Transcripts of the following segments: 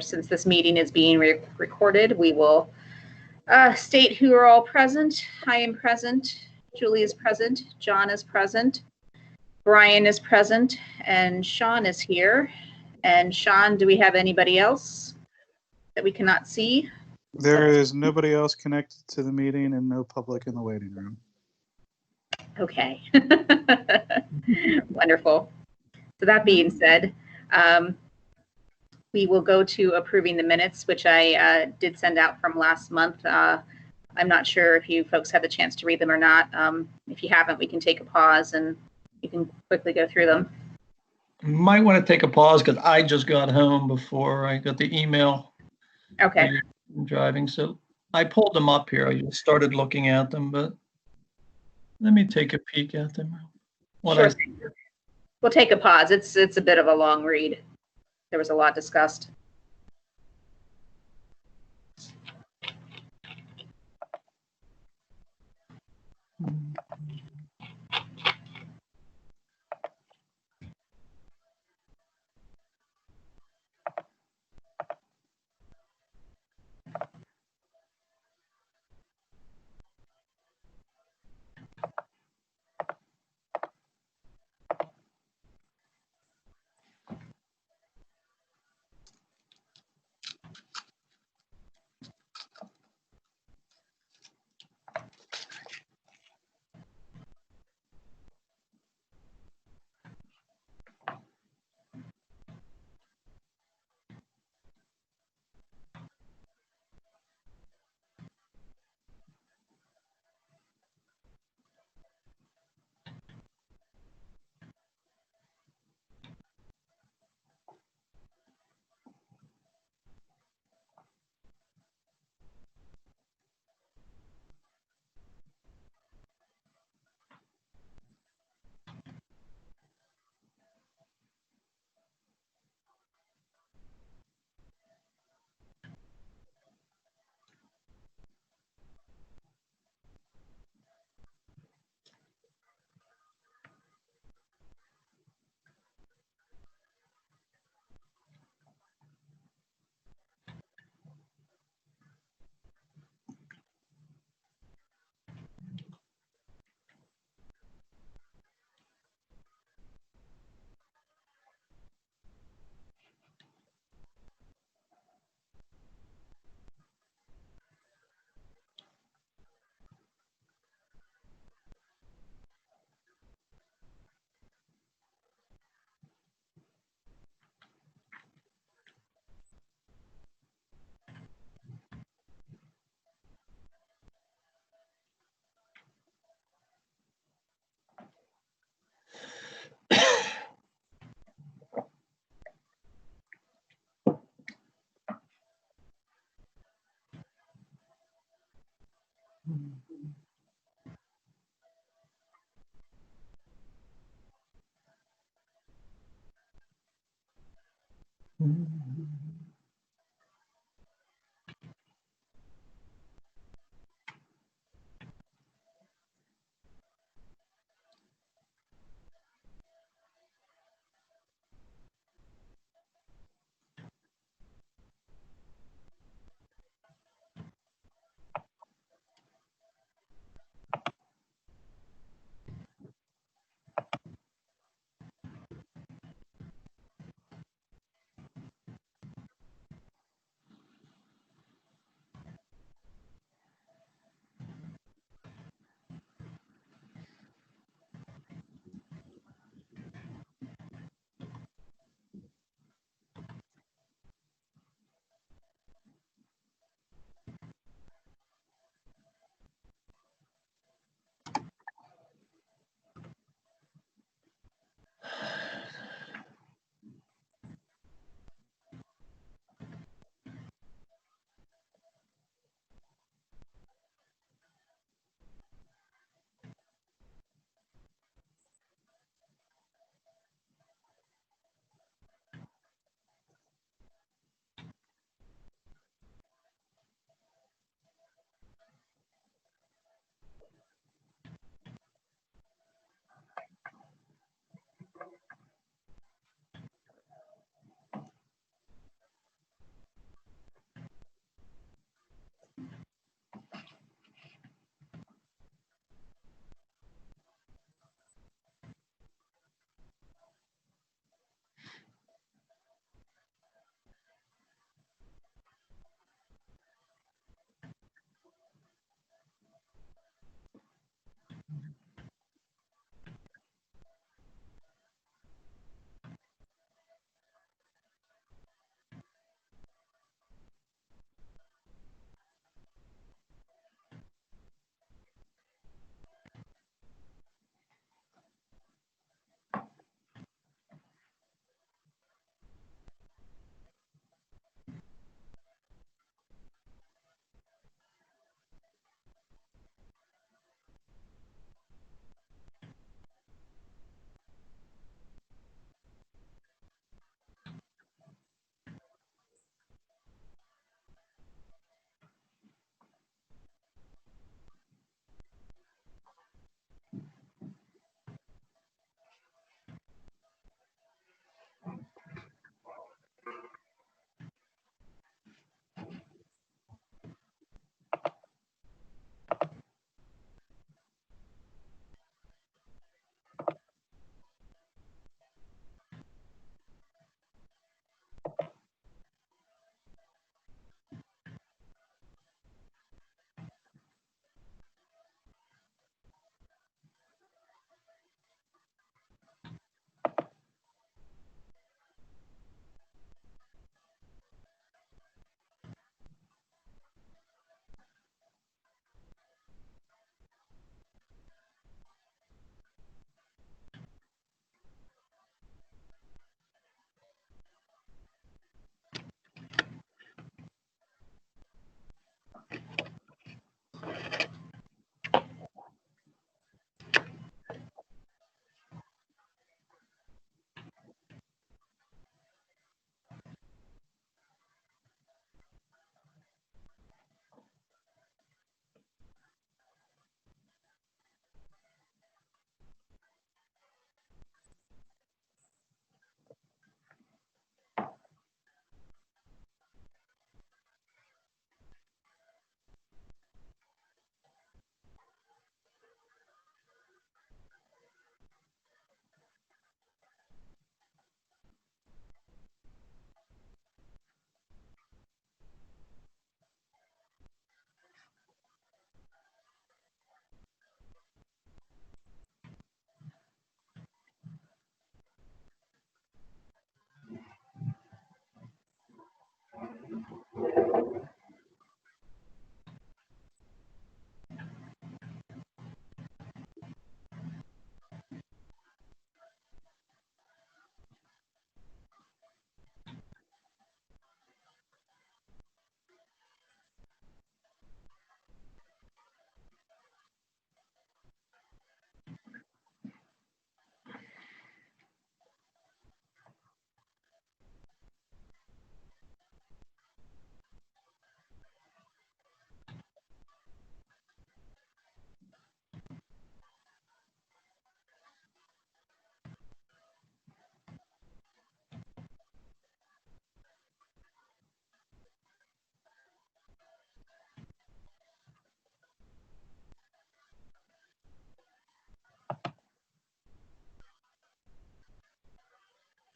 Since this meeting is being recorded, we will state who are all present. I am present. Julie is present. John is present. Brian is present. And Sean is here. And Sean, do we have anybody else that we cannot see? There is nobody else connected to the meeting and no public in the waiting room. Okay. Wonderful. So that being said, we will go to approving the minutes, which I did send out from last month. I'm not sure if you folks had the chance to read them or not. If you haven't, we can take a pause and you can quickly go through them. Might want to take a pause because I just got home before I got the email. Okay. I'm driving, so I pulled them up here. I just started looking at them, but let me take a peek at them. Sure. We'll take a pause. It's a bit of a long read. There was a lot discussed.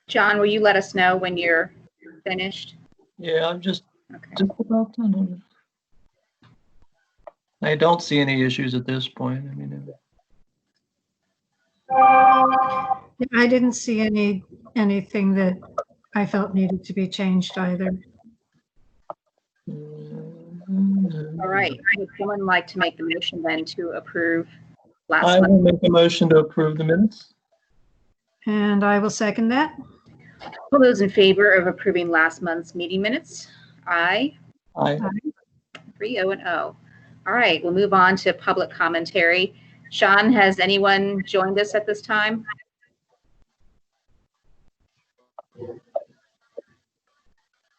John, will you let us know when you're finished? Yeah, I'm just Okay. about done on it. I don't see any issues at this point. I mean, I didn't see anything that I felt needed to be changed either. All right. Would someone like to make the motion then to approve last I will month? make a motion to approve the minutes. And I will second that. All those in favor of approving last month's meeting minutes? Aye. Aye. 3-0-0. All right, we'll move on to public commentary. Sean, has anyone joined us at this time?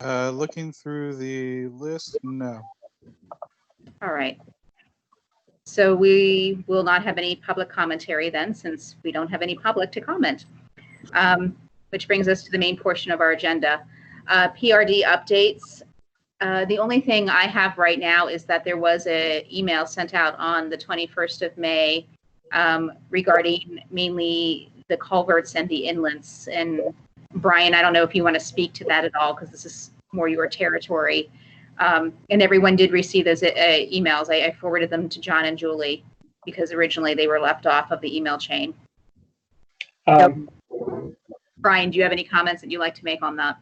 Looking through the list, no. All right. So we will not have any public commentary then, since we don't have any public to comment. Which brings us to the main portion of our agenda. PRD updates. The only thing I have right now is that there was an email sent out on the 21st of May regarding mainly the culverts and the inlets. And Brian, I don't know if you want to speak to that at all, because this is more your territory. And everyone did receive those emails. I forwarded them to John and Julie because originally they were left off of the email chain. Brian, do you have any comments that you'd like to make on that?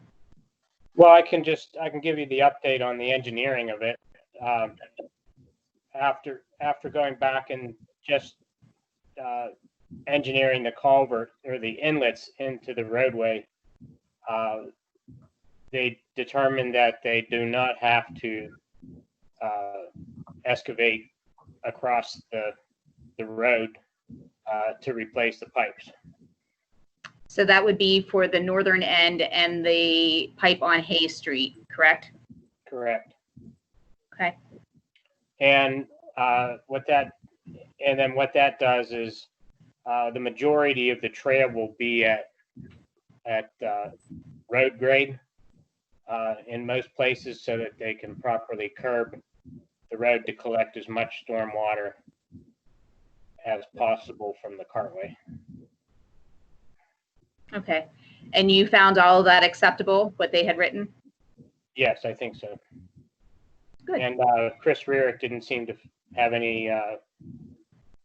Well, I can give you the update on the engineering of it. After going back and just engineering the culvert or the inlets into the roadway, they determined that they do not have to excavate across the road to replace the pipes. So that would be for the northern end and the pipe on Hay Street, correct? Correct. Okay. And what that does is the majority of the trail will be at road grade in most places, so that they can properly curb the road to collect as much storm water as possible from the cartway. Okay. And you found all of that acceptable, what they had written? Yes, I think so. Good. And Chris Rearick didn't seem to have any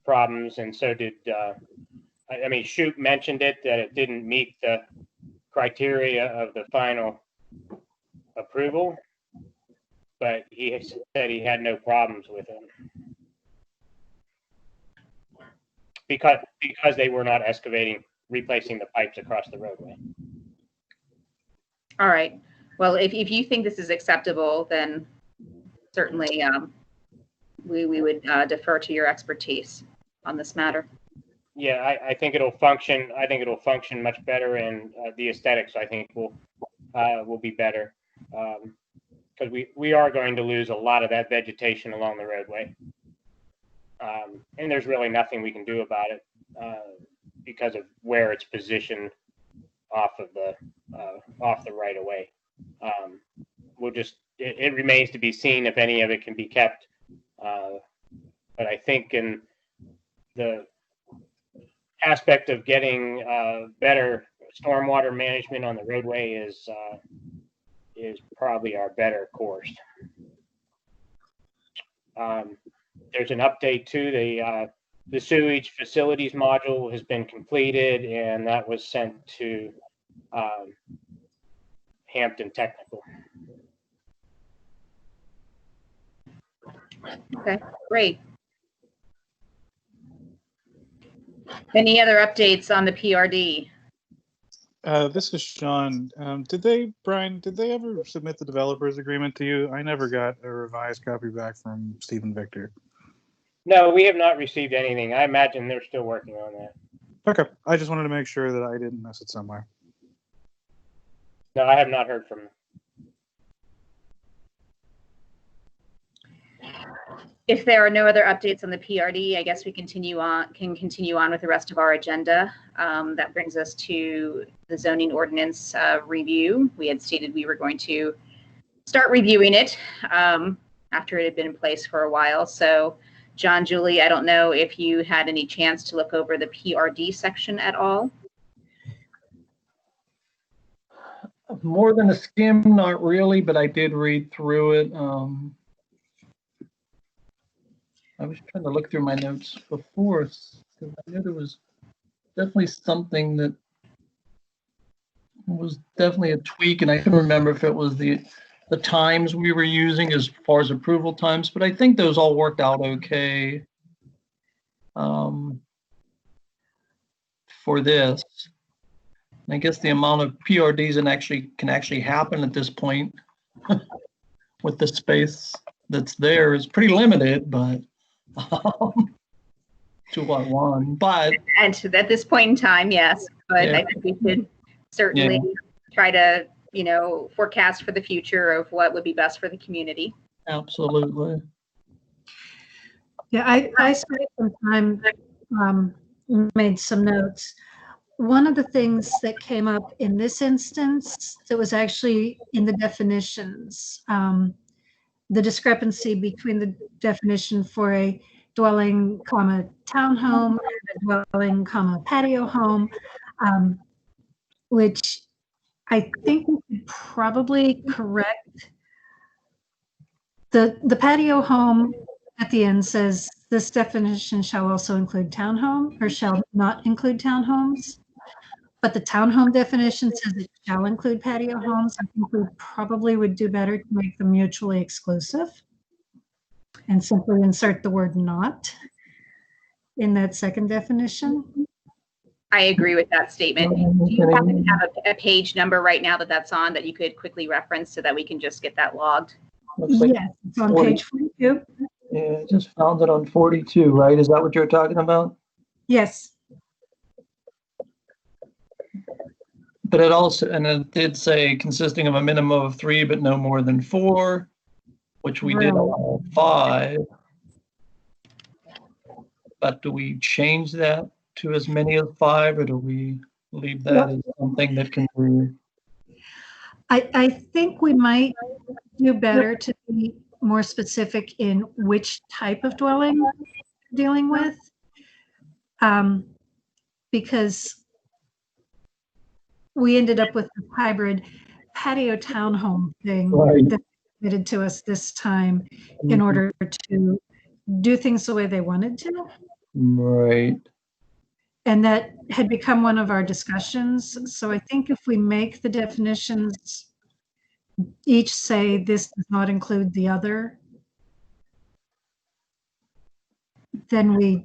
problems, and so did, I mean, Shoup mentioned it, that it didn't meet the criteria of the final approval, but he said he had no problems with it. Because they were not excavating, replacing the pipes across the roadway. All right. Well, if you think this is acceptable, then certainly we would defer to your expertise on this matter. Yeah, I think it'll function. I think it'll function much better, and the aesthetics, I think, will be better, because we are going to lose a lot of that vegetation along the roadway, and there's really nothing we can do about it because of where it's positioned off of the right of way. We'll just it remains to be seen if any of it can be kept, but I think in the aspect of getting better stormwater management on the roadway is probably our better course. There's an update to the sewage facilities module has been completed, and that was sent to Hampton Technical. Okay, great. Any other updates on the PRD? This is Sean. Brian, did they ever submit the developers agreement to you? I never got a revised copy back from Stephen Victor. No, we have not received anything. I imagine they're still working on that. Okay, I just wanted to make sure that I didn't miss it somewhere. No, I have not heard from them. If there are no other updates on the PRD, I guess we can continue on with the rest of our agenda. That brings us to the zoning ordinance review. We had stated we were going to start reviewing it after it had been in place for a while. So, John, Julie, I don't know if you had any chance to look over the PRD section at all. More than a skim, not really, but I did read through it. I was trying to look through my notes before, because I knew there was definitely something that was definitely a tweak, and I couldn't remember if it was the times we were using as far as approval times, but I think those all worked out okay for this. And I guess the amount of PRDs can actually happen at this point with the space that's there is pretty limited, but to what one, but And at this point in time, yes, but Yeah. I think we should certainly try to, forecast for the future of what would be best for the community. absolutely. Yeah, I spent some time, made some notes. One of the things that came up in this instance that was actually in the definitions, the discrepancy between the definition for a dwelling, townhome, and a dwelling, patio home, which I think we could probably correct. The patio home at the end says this definition shall also include townhome or shall not include townhomes. But the townhome definition says it shall include patio homes. I think we probably would do better to make them mutually exclusive and simply insert the word not in that second definition. I agree with that statement. Do you happen to have a page number right now that's on that you could quickly reference so that we can just get that logged? Looks like, Yes, it's on page 42. yeah, just found it on 42, right? Is that what you're talking about? Yes. But it also, and it did say consisting of a minimum of 3, but no more than 4, which we did allow 5. But do we change that to as many as 5, or do we leave that as something that can be? I think we might do better to be more specific in which type of dwelling we're dealing with. Because we ended up with a hybrid patio townhome thing that committed to us this time in order to do things the way they wanted to. Right. And that had become one of our discussions. So I think if we make the definitions each say this does not include the other, then we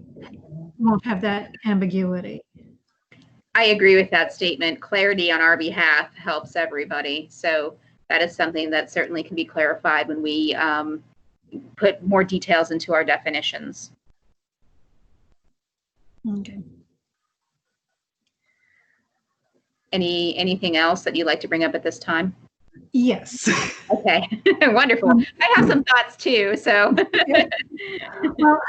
won't have that ambiguity. I agree with that statement. Clarity on our behalf helps everybody. So that is something that certainly can be clarified when we put more details into our definitions. Okay. Anything else that you'd like to bring up at this time? Yes. Okay, wonderful. I have some thoughts too, so. Well,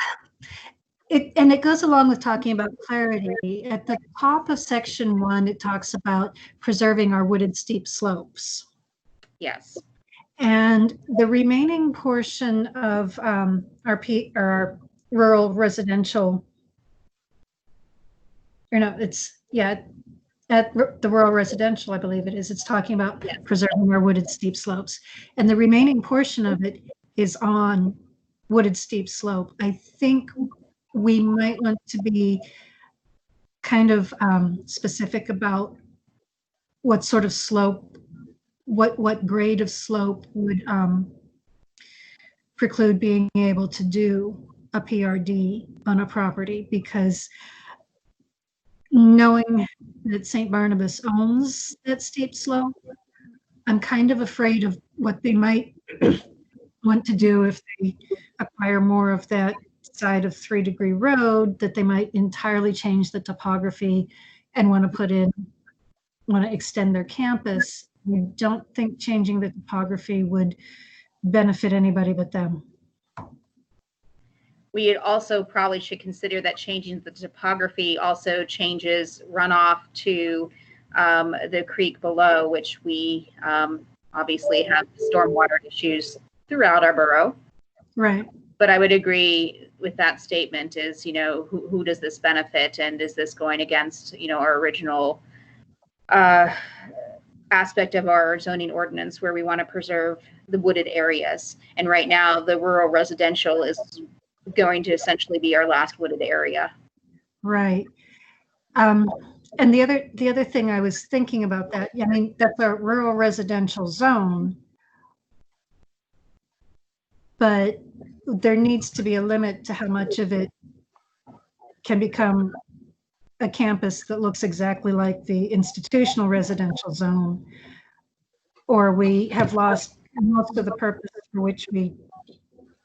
it goes along with talking about clarity. At the top of section 1, it talks about preserving our wooded steep slopes. Yes. And the remaining portion of our rural residential, or no, at the rural residential, I believe it is. It's talking about preserving our wooded steep slopes. And the remaining portion of it is on wooded steep slope. I think we might want to be kind of specific about what sort of slope, what grade of slope would preclude being able to do a PRD on a property, because knowing that St. Barnabas owns that steep slope, I'm kind of afraid of what they might want to do if they acquire more of that side of 3 Degree Road, that they might entirely change the topography and want to extend their campus. I don't think changing the topography would benefit anybody but them. We also probably should consider that changing the topography also changes runoff to the creek below, which we obviously have stormwater issues throughout our borough. Right. But I would agree with that statement is, who does this benefit, and is this going against, our original aspect of our zoning ordinance where we want to preserve the wooded areas. And right now, the rural residential is going to essentially be our last wooded area. Right. And the other thing I was thinking about that, I mean, that's a rural residential zone, but there needs to be a limit to how much of it can become a campus that looks exactly like the institutional residential zone, or we have lost most of the purpose for which we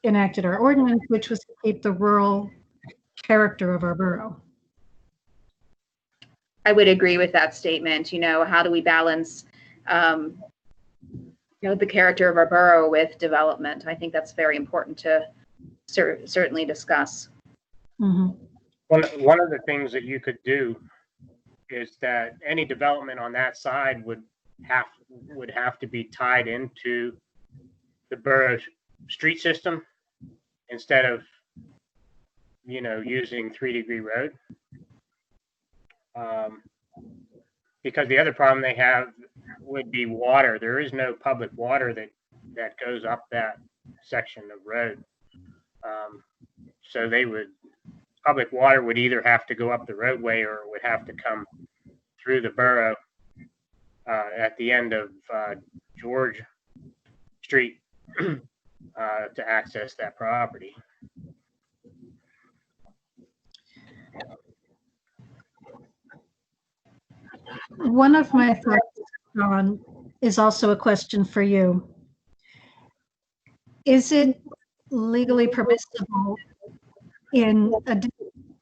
enacted our ordinance, which was to keep the rural character of our borough. I would agree with that statement. You know, how do we balance, the character of our borough with development? I think that's very important to certainly discuss. Mm-hmm. One of the things that you could do is that any development on that side would have to be tied into the borough street system instead of, using 3 Degree Road. Because the other problem they have would be water. There is no public water that goes up that section of road. So public water would either have to go up the roadway or it would have to come through the borough at the end of George Street to access that property. One of my thoughts, John, is also a question for you. Is it legally permissible in a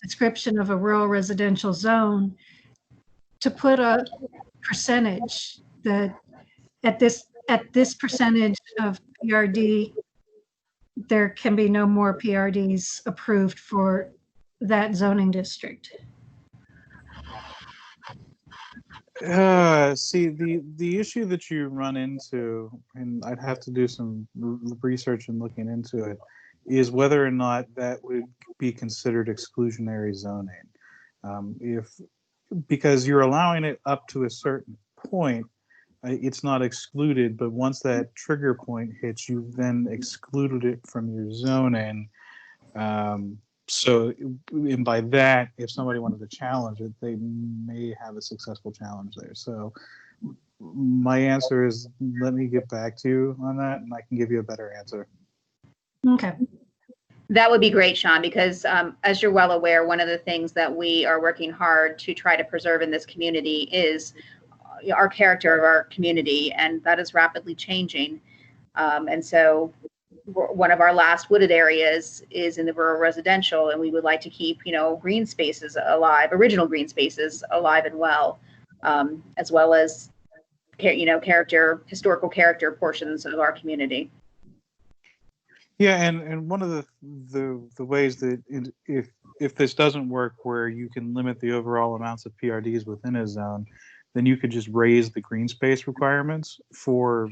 description of a rural residential zone to put a percentage that at this percentage of PRD, there can be no more PRDs approved for that zoning district? See, the issue that you run into, and I'd have to do some research and looking into it, is whether or not that would be considered exclusionary zoning. Because you're allowing it up to a certain point, it's not excluded, but once that trigger point hits, you've then excluded it from your zoning. So, and by that, if somebody wanted to challenge it, they may have a successful challenge there. So my answer is, let me get back to you on that, and I can give you a better answer. Okay. That would be great, Sean, because as you're well aware, one of the things that we are working hard to try to preserve in this community is our character of our community, and that is rapidly changing. And so one of our last wooded areas is in the rural residential, and we would like to keep, green spaces alive, original green spaces alive and well as historical character portions of our community. Yeah, and one of the ways that if this doesn't work, where you can limit the overall amounts of PRDs within a zone, then you could just raise the green space requirements for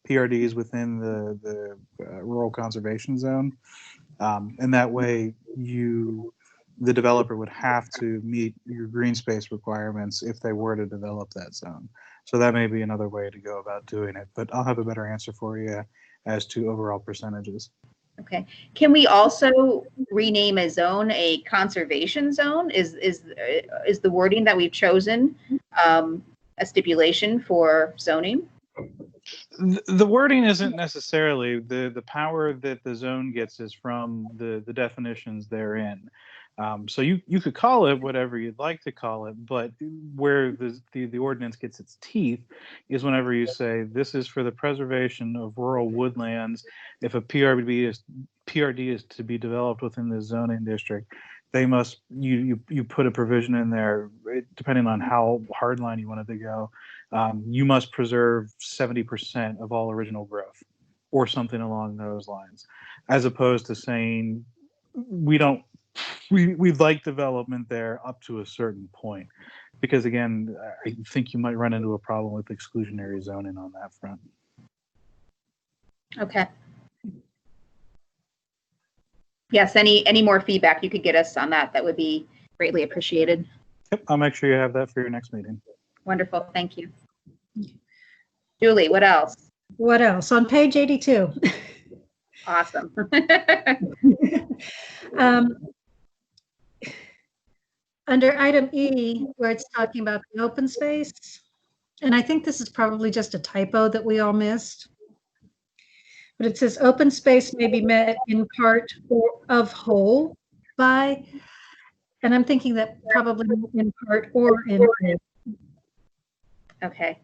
PRDs within the rural conservation zone, and that way the developer would have to meet your green space requirements if they were to develop that zone. So that may be another way to go about doing it, but I'll have a better answer for you as to overall percentages. Okay. Can we also rename a zone a conservation zone? Is the wording that we've chosen a stipulation for zoning? The wording isn't necessarily. The power that the zone gets is from the definitions therein. So you could call it whatever you'd like to call it, but where the ordinance gets its teeth is whenever you say this is for the preservation of rural woodlands. If a PRD is to be developed within the zoning district, they must you put a provision in there, depending on how hardline you want it to go. You must preserve 70% of all original growth, or something along those lines, as opposed to saying we'd like development there up to a certain point, because again, I think you might run into a problem with exclusionary zoning on that front. Okay. Yes, any more feedback you could get us on that would be greatly appreciated. Yep, I'll make sure you have that for your next meeting. Wonderful, thank you. Julie, what else? What else? On page 82. Awesome. Under item E, where it's talking about the open space, and I think this is probably just a typo that we all missed, but it says open space may be met in part or of whole by, and I'm thinking that probably in part or in whole. Okay.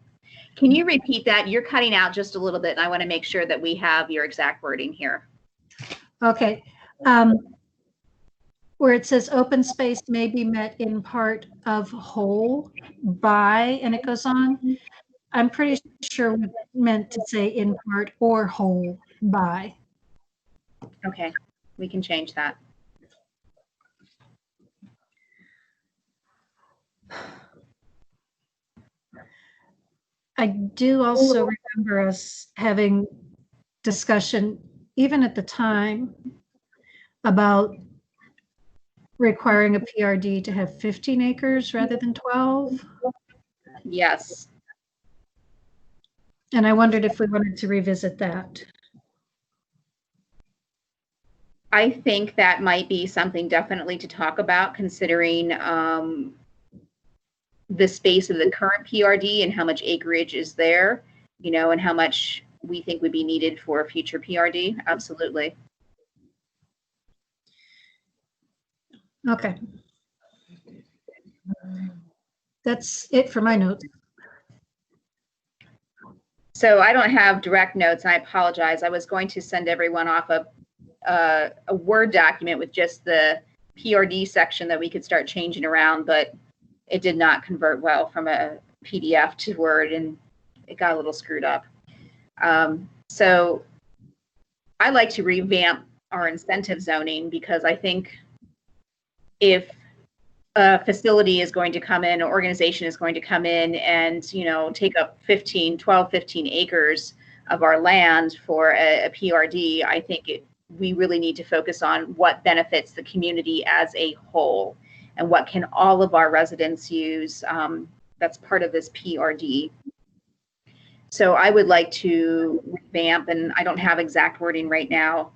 Can you repeat that? You're cutting out just a little bit, and I want to make sure that we have your exact wording here. Okay. Where it says open space may be met in part of whole by, and it goes on, I'm pretty sure we meant to say in part or whole by. Okay, we can change that. I do also remember us having discussion, even at the time, about requiring a PRD to have 15 acres rather than 12. Yes. And I wondered if we wanted to revisit that. I think that might be something definitely to talk about, considering the space of the current PRD and how much acreage is there, you know, and how much we think would be needed for a future PRD. Absolutely. Okay. That's it for my notes. So I don't have direct notes, and I apologize. I was going to send everyone off a Word document with just the PRD section that we could start changing around, but it did not convert well from a PDF to Word, and it got a little screwed up. So I like to revamp our incentive zoning, because I think if a facility is going to come in, an organization is going to come in and, you know, take up 12, 15 acres of our land for a PRD, I think we really need to focus on what benefits the community as a whole and what can all of our residents use that's part of this PRD. So I would like to revamp, and I don't have exact wording right now.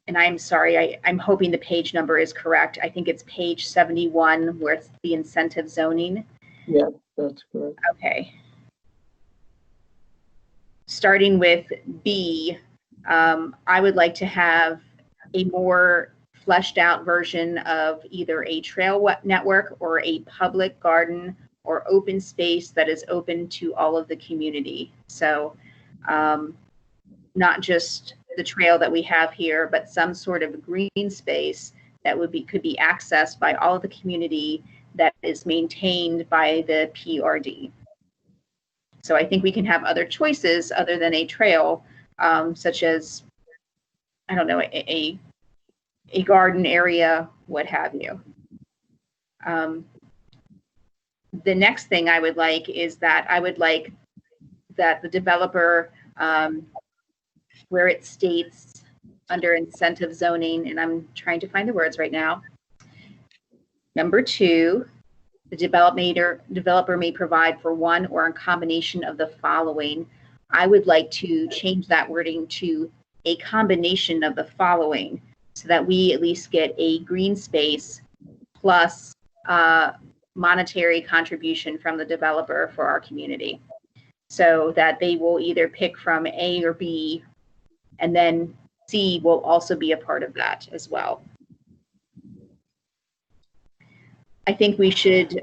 And I'm sorry, I'm hoping the page number is correct. I think it's page 71 where it's the incentive zoning. Yeah, that's correct. Okay. Starting with B, I would like to have a more fleshed out version of either a trail network or a public garden or open space that is open to all of the community. So not just the trail that we have here, but some sort of green space that could be accessed by all of the community that is maintained by the PRD. So I think we can have other choices other than a trail, such as, I don't know, a garden area, what have you. The next thing I would like is that I would like that the developer, where it states under incentive zoning, and I'm trying to find the words right now. Number 2, the developer may provide for one or a combination of the following. I would like to change that wording to a combination of the following, so that we at least get a green space plus monetary contribution from the developer for our community, so that they will either pick from A or B, and then C will also be a part of that as well. I think we should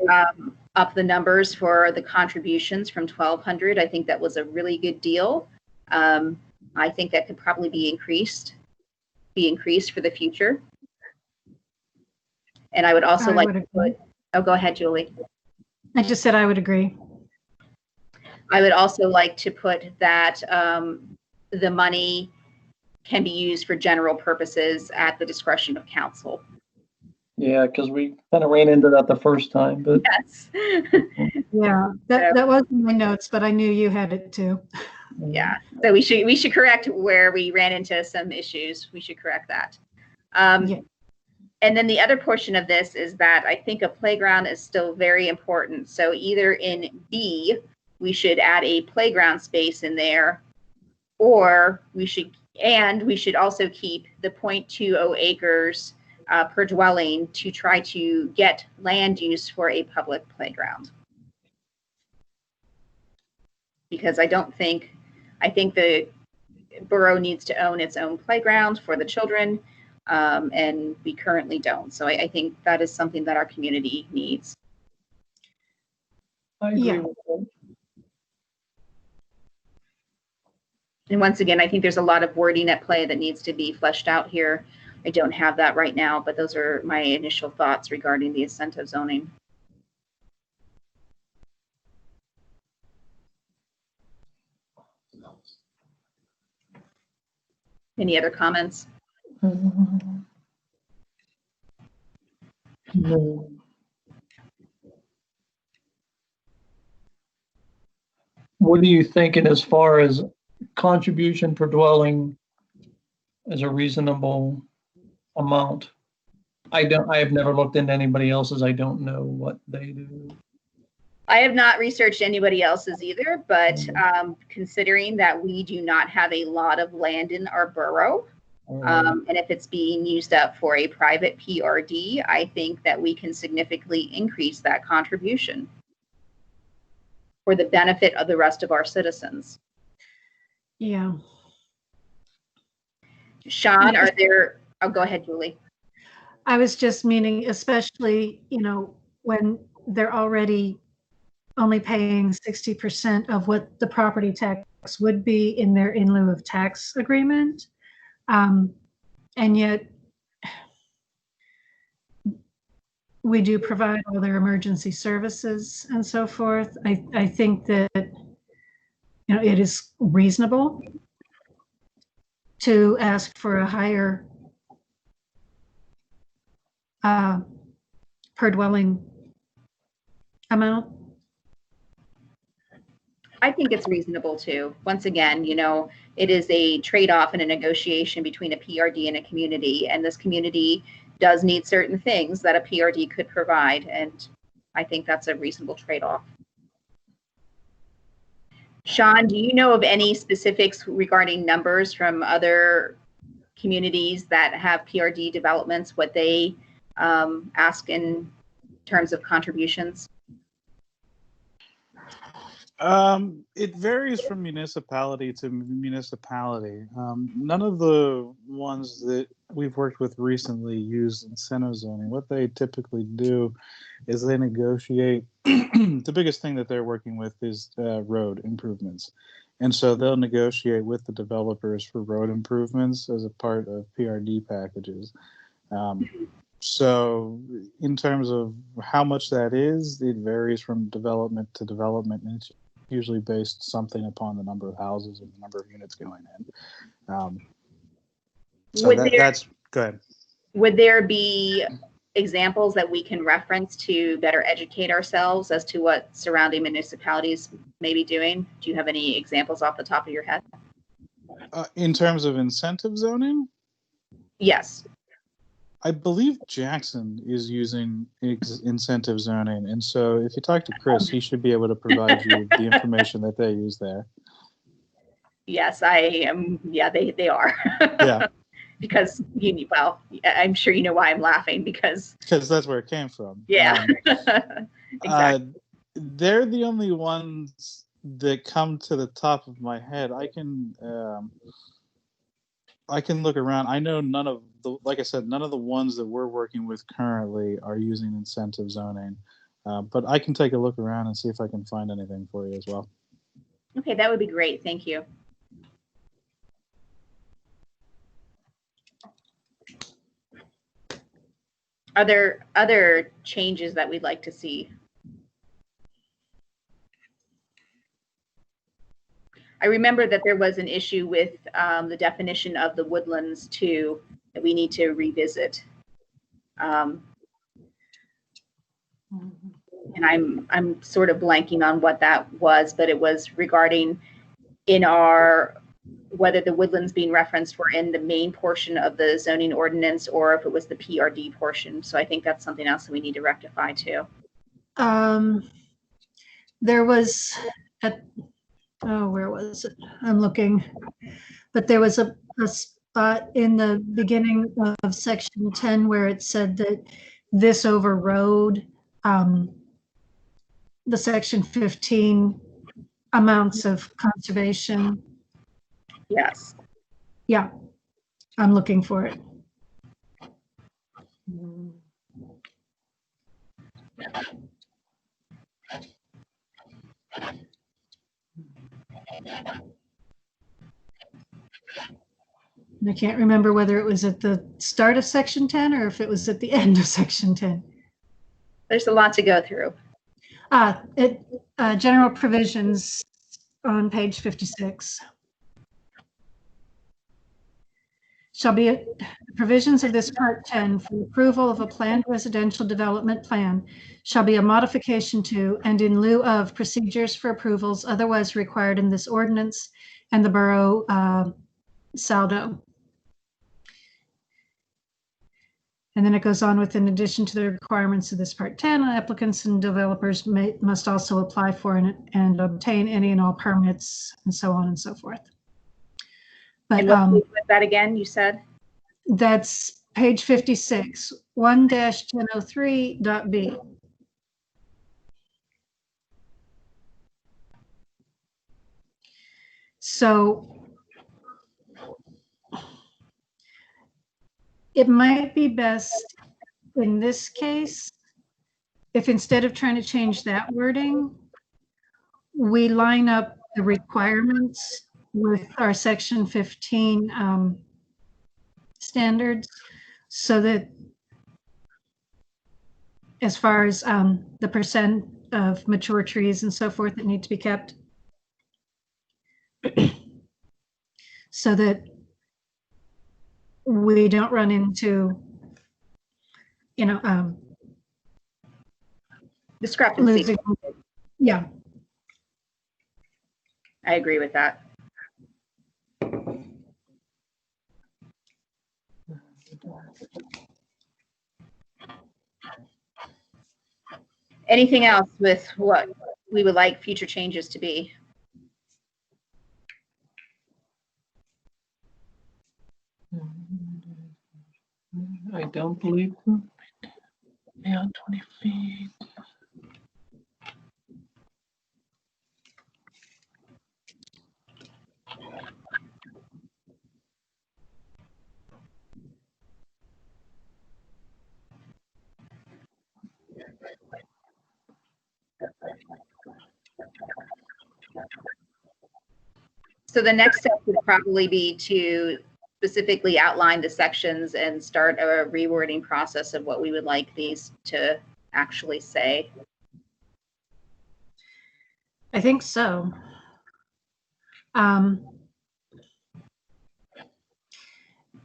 up the numbers for the contributions from 1,200. I think that was a really good deal. I think that could probably be increased for the future. And I would also like to put, oh, go ahead, Julie. I just said I would agree. I would also like to put that the money can be used for general purposes at the discretion of council. Yeah, because we kind of ran into that the first time, but Yes. Yeah, that was in my notes, but I knew you had it too. Yeah, so we should correct where we ran into some issues. We should correct that. Yeah. And then the other portion of this is that I think a playground is still very important. So either in B, we should add a playground space in there, or we should also keep the 0.20 acres per dwelling to try to get land use for a public playground. Because I think the borough needs to own its own playground for the children, and we currently don't. So I think that is something that our community needs. I agree with that. And once again, I think there's a lot of wording at play that needs to be fleshed out here. I don't have that right now, but those are my initial thoughts regarding the incentive zoning. Any other comments? No. What are you thinking as far as contribution per dwelling is a reasonable amount? I have never looked into anybody else's. I don't know what they do. I have not researched anybody else's either, but considering that we do not have a lot of land in our borough, and if it's being used up for a private PRD, I think that we can significantly increase that contribution for the benefit of the rest of our citizens. Yeah. Sean, oh, go ahead, Julie. I was just meaning, especially, when they're already only paying 60% of what the property tax would be in their in lieu of tax agreement. And yet we do provide all their emergency services and so forth. I think that, it is reasonable to ask for a higher per dwelling amount. I think it's reasonable too. Once again, it is a trade-off and a negotiation between a PRD and a community, and this community does need certain things that a PRD could provide, and I think that's a reasonable trade-off. Sean, do you know of any specifics regarding numbers from other communities that have PRD developments, what they ask in terms of contributions? It varies from municipality to municipality. None of the ones that we've worked with recently use incentive zoning. What they typically do is they negotiate. The biggest thing that they're working with is road improvements. And so they'll negotiate with the developers for road improvements as a part of PRD packages. So in terms of how much that is, it varies from development to development, and it's usually based something upon the number of houses and the number of units going in. That's good. Would there be examples that we can reference to better educate ourselves as to what surrounding municipalities may be doing? Do you have any examples off the top of your head? In terms of incentive zoning? Yes. I believe Jackson is using incentive zoning, and so if you talk to Chris, he should be able to provide you the information that they use there. Yes, I am. Yeah, they are. Yeah. Because I'm sure you know why I'm laughing, because that's where it came from. Yeah. Exactly. They're the only ones that come to the top of my head. I can look around. I know none of the ones that we're working with currently are using incentive zoning, but I can take a look around and see if I can find anything for you as well. Okay, that would be great. Thank you. Are there other changes that we'd like to see? I remember that there was an issue with the definition of the woodlands too, that we need to revisit. And I'm sort of blanking on what that was, but it was regarding in our whether the woodlands being referenced were in the main portion of the zoning ordinance or if it was the PRD portion. So I think that's something else that we need to rectify too. There was where was it? I'm looking, but there was a spot in the beginning of section 10 where it said that this overrode the section 15 amounts of conservation. Yes. Yeah, I'm looking for it. And I can't remember whether it was at the start of section 10 or if it was at the end of section 10. There's a lot to go through. General provisions on page 56. Shall be provisions of this part 10 for approval of a planned residential development plan shall be a modification to and in lieu of procedures for approvals otherwise required in this ordinance and the borough saldo. And then it goes on with, in addition to the requirements of this part 10, applicants and developers must also apply for and obtain any and all permits and so on and so forth. But and what that again, you said? That's page 56, 1-1003.b. So it might be best in this case if instead of trying to change that wording, we line up the requirements with our section 15 standards, so that as far as the percent of mature trees and so forth that need to be kept, so that we don't run into, Discrepancy. losing. Yeah. I agree with that. Anything else with what we would like future changes to be? I don't believe so. Beyond 20 feet. So the next step would probably be to specifically outline the sections and start a rewording process of what we would like these to actually say. I think so. And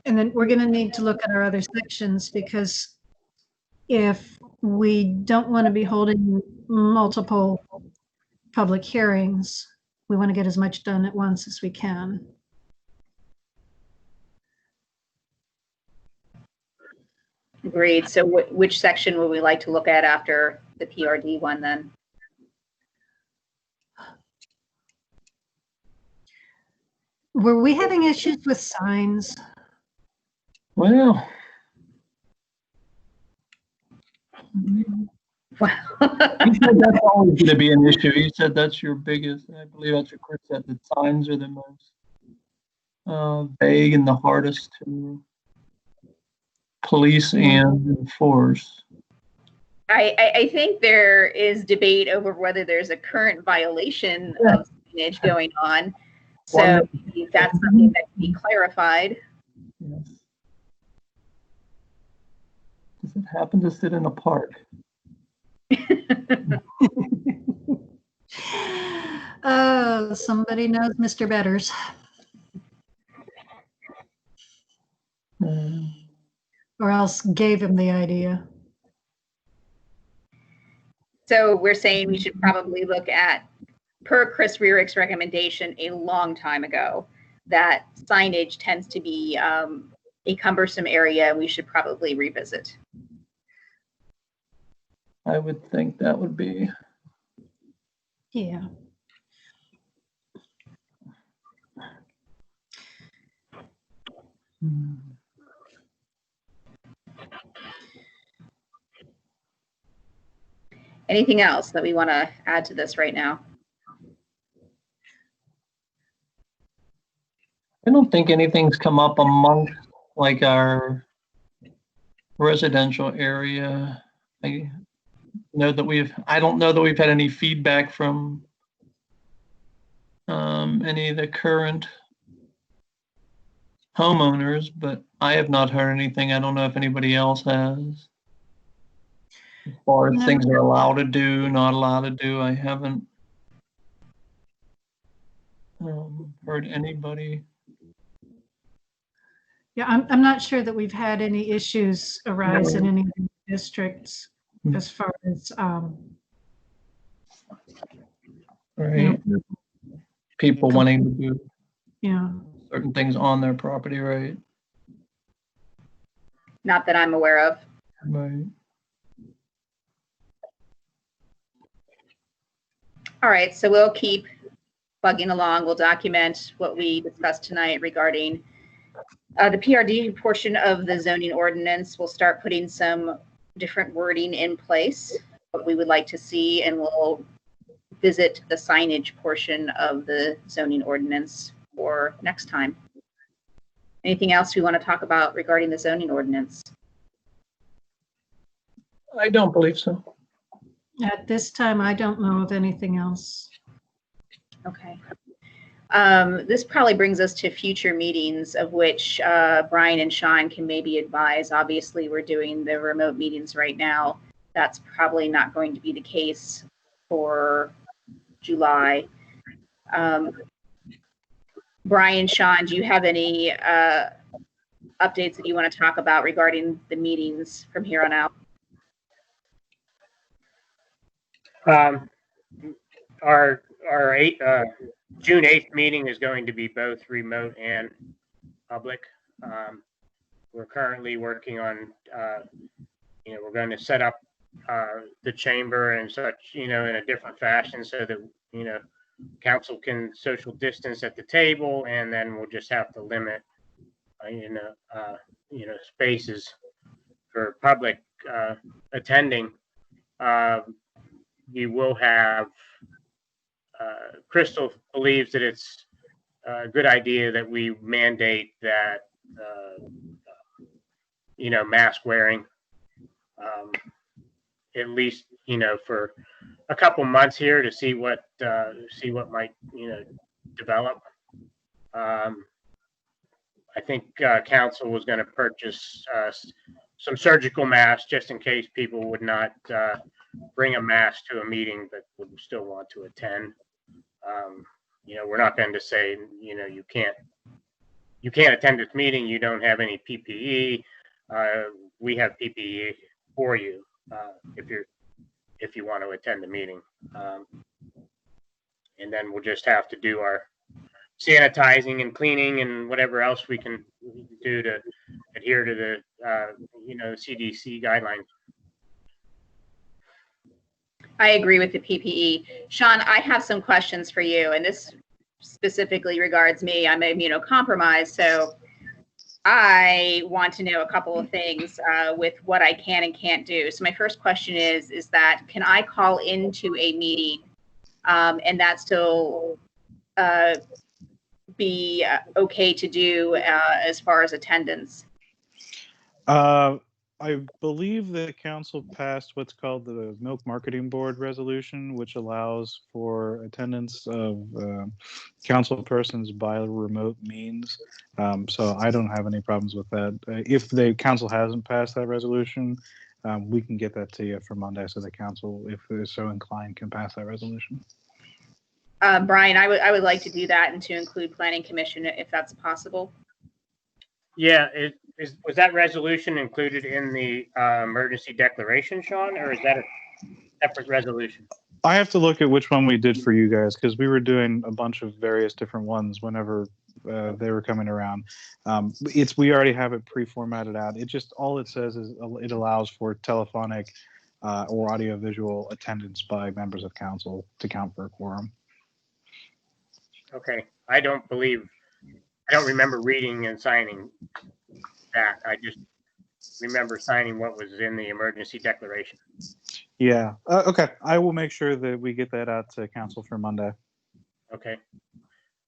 then we're going to need to look at our other sections, because if we don't want to be holding multiple public hearings, we want to get as much done at once as we can. Agreed. So which section would we like to look at after the PRD one then? Were we having issues with signs? Well, Well, he said that's always going to be an issue. He said that's your biggest. I believe that's what Chris said. The signs are the most vague and the hardest to police and enforce. I think there is debate over whether there's a current violation of signage going on. So that's something that can be clarified. Yes. Does it happen to sit in a park? Oh, somebody knows Mr. Betters. Or else gave him the idea. So we're saying we should probably look at, per Chris Rierick's recommendation a long time ago, that signage tends to be a cumbersome area, and we should probably revisit. I would think that would be. Yeah. Anything else that we want to add to this right now? I don't think anything's come up amongst like our residential area. I know that I don't know that we've had any feedback from any of the current homeowners, but I have not heard anything. I don't know if anybody else has. As far as No. things they're allowed to do, not allowed to do, I haven't heard anybody. Yeah, I'm not sure that we've had any issues arise in any districts as far as, Right. People wanting to do yeah. certain things on their property, right? Not that I'm aware of. Right. All right, so we'll keep plugging along. We'll document what we discussed tonight regarding the PRD portion of the zoning ordinance. We'll start putting some different wording in place, what we would like to see, and we'll visit the signage portion of the zoning ordinance for next time. Anything else we want to talk about regarding the zoning ordinance? I don't believe so. At this time, I don't know of anything else. Okay. This probably brings us to future meetings, of which Brian and Sean can maybe advise. Obviously, we're doing the remote meetings right now. That's probably not going to be the case for July. Brian, Sean, do you have any updates that you want to talk about regarding the meetings from here on out? Our June 8th meeting is going to be both remote and public. We're currently working on, we're going to set up the chamber and such, in a different fashion so that, council can social distance at the table, and then we'll just have to limit, spaces for public attending. We will have, Crystal believes that it's a good idea that we mandate that, mask wearing, at least, for a couple months here to see what might, develop. I think council was going to purchase some surgical masks just in case people would not bring a mask to a meeting but would still want to attend. We're not going to say, you can't attend this meeting. You don't have any PPE. We have PPE for you if you want to attend the meeting. And then we'll just have to do our sanitizing and cleaning and whatever else we can do to adhere to the CDC guidelines. I agree with the PPE. Sean, I have some questions for you, and this specifically regards me. I'm immunocompromised, so I want to know a couple of things with what I can and can't do. So my first question is that can I call into a meeting and that still be okay to do as far as attendance? I believe the council passed what's called the Milk Marketing Board resolution, which allows for attendance of council persons by remote means. So I don't have any problems with that. If the council hasn't passed that resolution, we can get that to you for Monday, so the council, if they're so inclined, can pass that resolution. Brian, I would like to do that and to include Planning Commission if that's possible. Yeah, was that resolution included in the emergency declaration, Sean, or is that a separate resolution? I have to look at which one we did for you guys, because we were doing a bunch of various different ones whenever they were coming around. We already have it pre-formatted out. It just, all it says is it allows for telephonic or audio-visual attendance by members of council to count for a quorum. Okay, I don't remember reading and signing that. I just remember signing what was in the emergency declaration. Yeah. Okay. I will make sure that we get that out to council for Monday. Okay.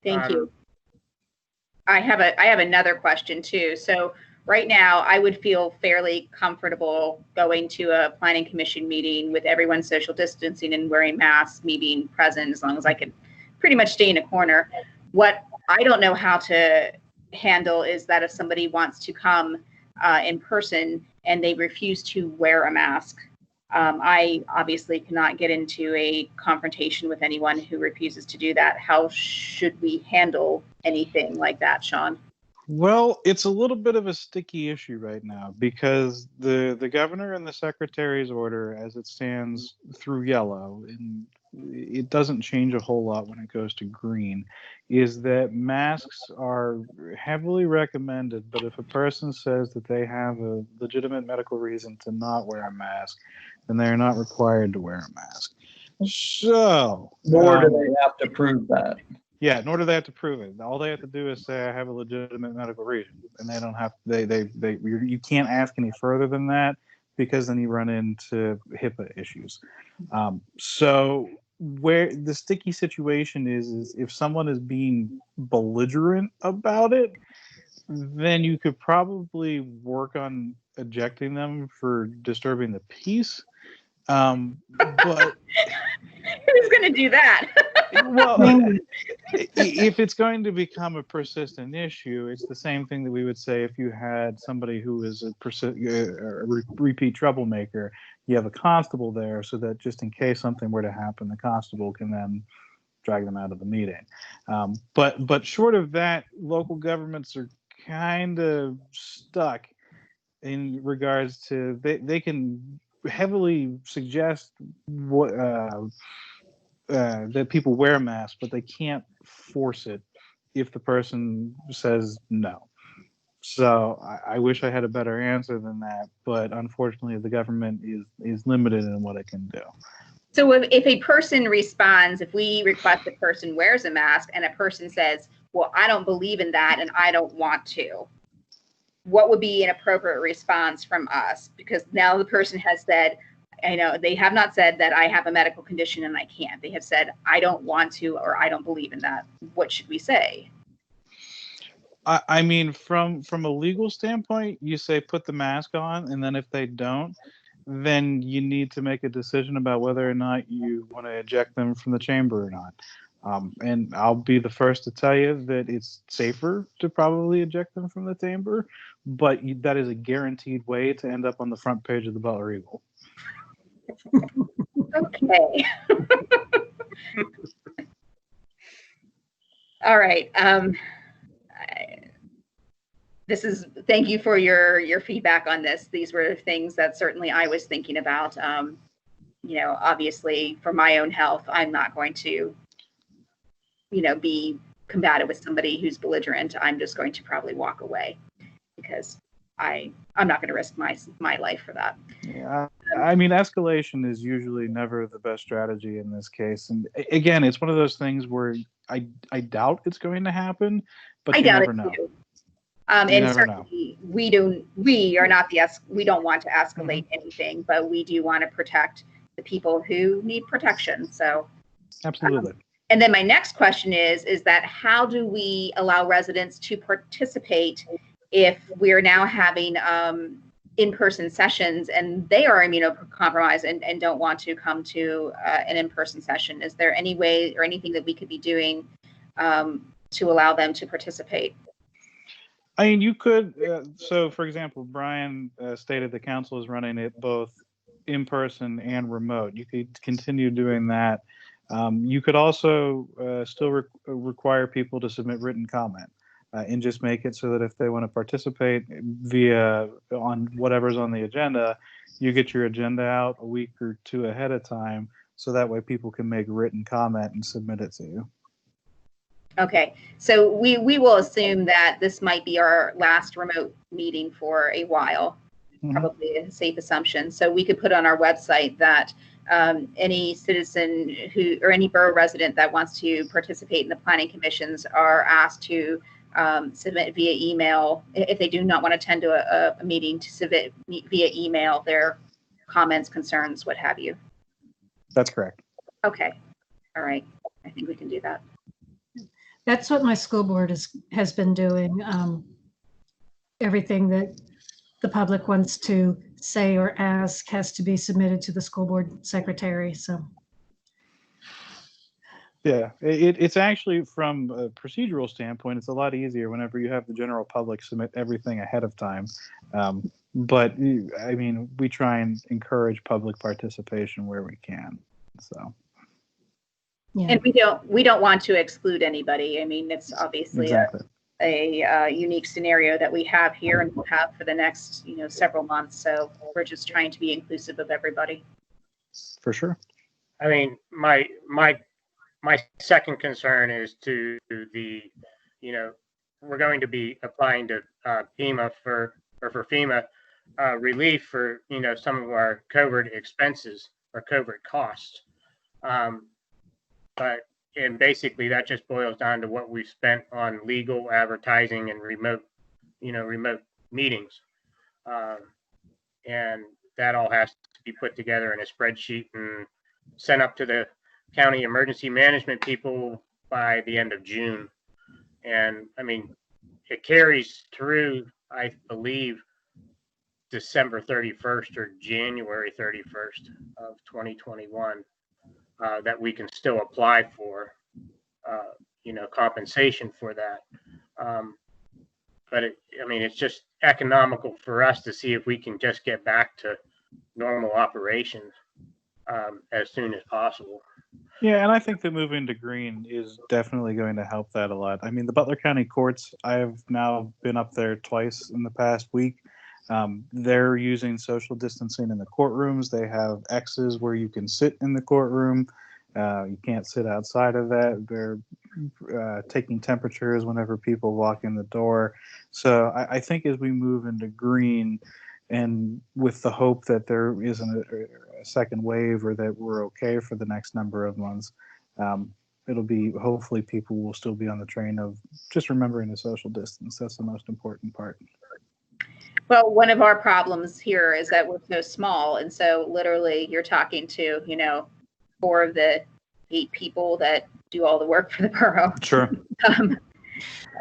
Thank you. I have another question too. So right now, I would feel fairly comfortable going to a planning commission meeting with everyone social distancing and wearing masks, me being present, as long as I could pretty much stay in a corner. What I don't know how to handle is that if somebody wants to come in person and they refuse to wear a mask, I obviously cannot get into a confrontation with anyone who refuses to do that. How should we handle anything like that, Sean? Well, it's a little bit of a sticky issue right now because the governor and the secretary's order, as it stands through yellow, and it doesn't change a whole lot when it goes to green, is that masks are heavily recommended, but if a person says that they have a legitimate medical reason to not wear a mask, then they're not required to wear a mask. So, Nor do they have to prove that. yeah, nor do they have to prove it. All they have to do is say, I have a legitimate medical reason. And they don't have, you can't ask any further than that, because then you run into HIPAA issues. So where the sticky situation is if someone is being belligerent about it, then you could probably work on ejecting them for disturbing the peace. But who's going to do that? well, if it's going to become a persistent issue, it's the same thing that we would say if you had somebody who is a repeat troublemaker. You have a constable there so that just in case something were to happen, the constable can then drag them out of the meeting. But short of that, local governments are kind of stuck in regards to they can heavily suggest what that people wear masks, but they can't force it if the person says no. So I wish I had a better answer than that, but unfortunately the government is limited in what it can do. So if a person responds, if we request a person wears a mask and a person says, well, I don't believe in that and I don't want to, what would be an appropriate response from us? Because now the person has said, I know they have not said that I have a medical condition and I can't. They have said, I don't want to, or I don't believe in that. What should we say? I mean, from a legal standpoint, you say put the mask on, and then if they don't, then you need to make a decision about whether or not you want to eject them from the chamber or not. And I'll be the first to tell you that it's safer to probably eject them from the chamber, but that is a guaranteed way to end up on the front page of the Butler Eagle. Okay. All right. Thank you for your feedback on this. These were things that certainly I was thinking about. Obviously for my own health, I'm not going to, be combative with somebody who's belligerent. I'm just going to probably walk away because I'm not going to risk my life for that. Yeah, I mean, escalation is usually never the best strategy in this case. And again, it's one of those things where I doubt it's going to happen, but you never know. Too. And certainly we don't want to escalate anything, but we do want to protect the people who need protection. So absolutely. And then my next question is that how do we allow residents to participate if we're now having in-person sessions and they are immunocompromised and don't want to come to an in-person session? Is there any way or anything that we could be doing to allow them to participate? I mean, you could. So, for example, Brian stated the council is running it both in person and remote. You could continue doing that. You could also still require people to submit written comment and just make it so that if they want to participate on whatever's on the agenda, you get your agenda out a week or two ahead of time, so that way people can make written comment and submit it to you. Okay, so we will assume that this might be our last remote meeting for a while. Mhm. Probably a safe assumption. So we could put on our website that any citizen who or any borough resident that wants to participate in the planning commissions are asked to submit via email. If they do not want to attend to a meeting, to submit via email their comments, concerns, what have you. That's correct. Okay, all right. I think we can do that. That's what my school board has been doing. Everything that the public wants to say or ask has to be submitted to the school board secretary. So Yeah, it's actually, from a procedural standpoint, it's a lot easier whenever you have the general public submit everything ahead of time. But I mean, we try and encourage public participation where we can. So. yeah, And we don't want to exclude anybody. I mean, it's obviously Exactly. a unique scenario that we have here and will have for the next, several months. So we're just trying to be inclusive of everybody. For sure. I mean, my second concern is to the, we're going to be applying to FEMA for FEMA relief for, some of our COVID expenses or COVID costs. And basically that just boils down to what we've spent on legal, advertising, and remote meetings. And that all has to be put together in a spreadsheet and sent up to the county emergency management people by the end of June. And I mean, it carries through, I believe, December 31st or January 31st of 2021 that we can still apply for, compensation for that. But it's just economical for us to see if we can just get back to normal operations as soon as possible. Yeah, and I think that moving to green is definitely going to help that a lot. I mean, the Butler County courts, I have now been up there twice in the past week. They're using social distancing in the courtrooms. They have X's where you can sit in the courtroom. You can't sit outside of that. They're taking temperatures whenever people walk in the door. So I think as we move into green, and with the hope that there isn't a second wave or that we're okay for the next number of months, it'll be, hopefully people will still be on the train of just remembering the social distance. That's the most important part. Well, one of our problems here is that we're so small. And so literally you're talking to, 4 of the 8 people that do all the work for the borough. Sure.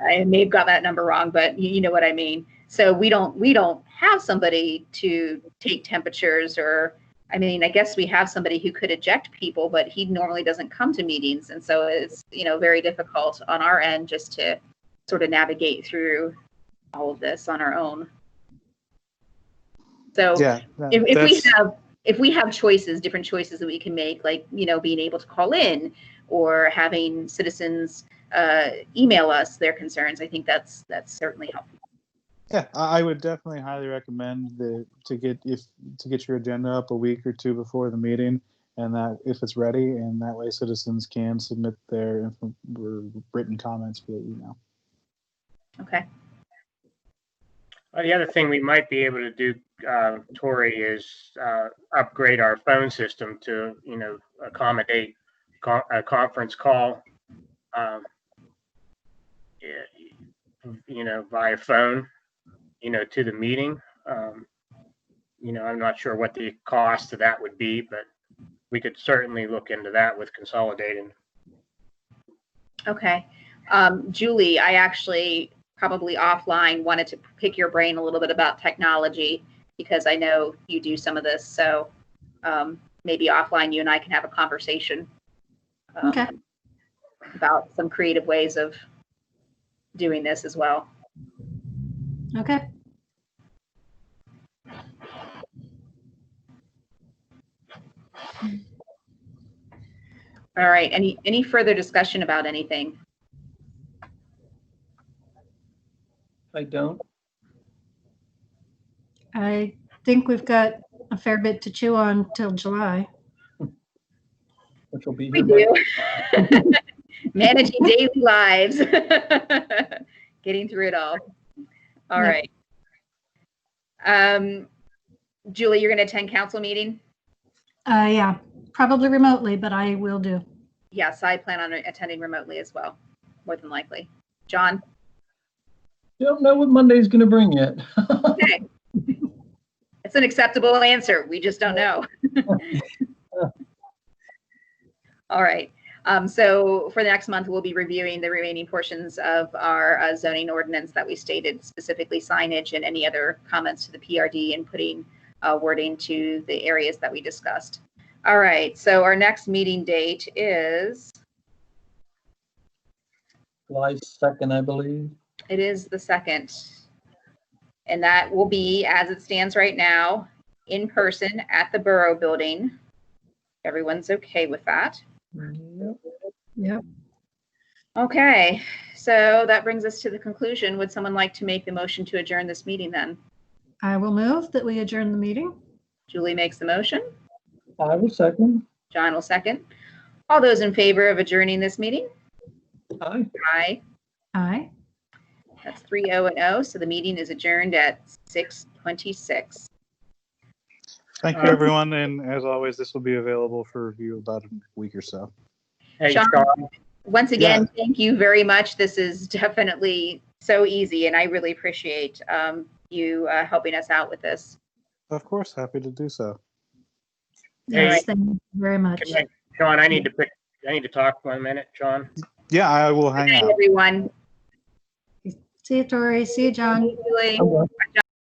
I may have got that number wrong, but you know what I mean. So we don't have somebody to take temperatures, or I guess we have somebody who could eject people, but he normally doesn't come to meetings. And so it's, very difficult on our end just to sort of navigate through all of this on our own. So yeah, if we have choices, different choices that we can make, like, being able to call in or having citizens email us their concerns, I think that's certainly helpful. Yeah, I would definitely highly recommend to get your agenda up a week or 2 before the meeting, and that if it's ready, and that way citizens can submit their written comments via email. Okay. The other thing we might be able to do, Tori, is upgrade our phone system to, accommodate a conference call, via phone, to the meeting. I'm not sure what the cost of that would be, but we could certainly look into that with consolidating. Okay. Julie, I actually probably offline wanted to pick your brain a little bit about technology, because I know you do some of this. So maybe offline you and I can have a conversation about some creative ways of doing this as well. okay. All right. Any further discussion about anything? I don't. I think we've got a fair bit to chew on till July. Which will be We here. do. Managing daily lives. Getting through it all. All Yep. right. Julie, you're going to attend council meeting? Yeah, probably remotely, but I will do. Yes, I plan on attending remotely as well, more than likely. John? Don't know what Monday's going to bring yet. Okay. It's an acceptable answer. We just don't know. All right. So for the next month, we'll be reviewing the remaining portions of our zoning ordinance that we stated, specifically signage and any other comments to the PRD, and putting wording to the areas that we discussed. All right. So our next meeting date is? July 2nd, I believe. It is the 2nd. And that will be, as it stands right now, in person at the Borough Building. Everyone's okay with that? Yep. Yep. Okay, so that brings us to the conclusion. Would someone like to make the motion to adjourn this meeting then? I will move that we adjourn the meeting. Julie makes the motion. I will second. John will second. All those in favor of adjourning this meeting? Aye. Aye. Aye. That's 3-0-0. So the meeting is adjourned at 6:26. Thank you, everyone. And as always, this will be available for review about a week or so. Hey, Sean, Sean, once again, Thank you very much. This is definitely so easy, and I really appreciate you helping us out with this. Of course, happy to do so. Yes, Hey. thank you very much. Sean, I need to talk 1 minute, Sean. Yeah, I will hang Good night, out. everyone. See you, Tori. See you, John. Julie. I'm going.